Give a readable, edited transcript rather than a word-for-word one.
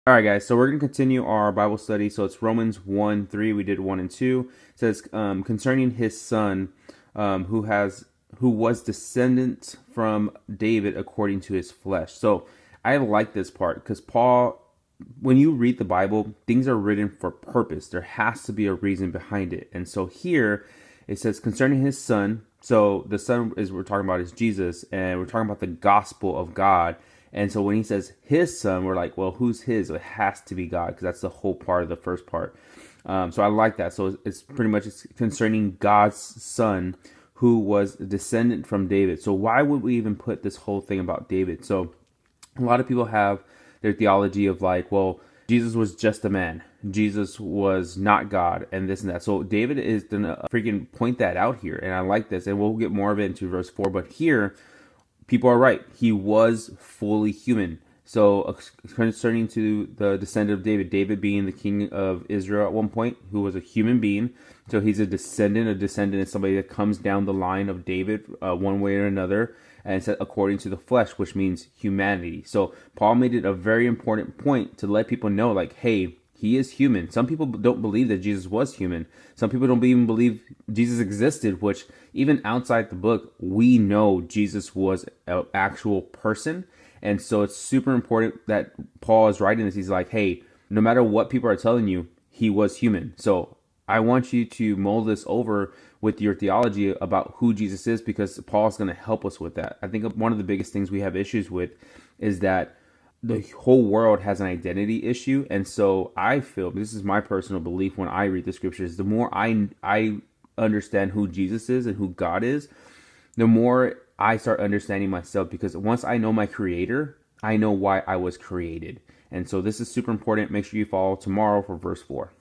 All right, guys, so we're going to continue our Bible study. So it's Romans 1 3. We did 1 and 2. It says, concerning his son, who was descendant from David according to his flesh. So I like this part because Paul, when you read the Bible, things are written for purpose. There has to be a reason behind it. And so here it says concerning his son. So the son is we're talking about is Jesus, and we're talking about the gospel of God. And so when he says his son, we're like, well, who's his? It has to be God, because that's the whole part of the first part. So I like that. So it's pretty much it's concerning God's son who was a descendant from David. So why would we even put this whole thing about David? So a lot of people have their theology of like, well, Jesus was just a man. Jesus was not God, and this and that. So David is gonna freaking point that out here, and I like this, and we'll get more of it into verse 4. But here, people are right. He was fully human. So concerning to the descendant of David, David being the king of Israel at one point, who was a human being. So he's a descendant. A descendant is somebody that comes down the line of David one way or another. And it said according to the flesh, which means humanity. So Paul made it a very important point to let people know, like, hey, he is human. Some people don't believe that Jesus was human. Some people don't even believe Jesus existed, which even outside the book, we know Jesus was an actual person. And so it's super important that Paul is writing this. He's like, hey, no matter what people are telling you, he was human. So I want you to mold this over with your theology about who Jesus is, because Paul's going to help us with that. I think one of the biggest things we have issues with is that the whole world has an identity issue. And so I feel, this is my personal belief when I read the scriptures, the more I understand who Jesus is and who God is, the more I start understanding myself, because once I know my creator, I know why I was created. And so this is super important. Make sure you follow tomorrow for verse 4.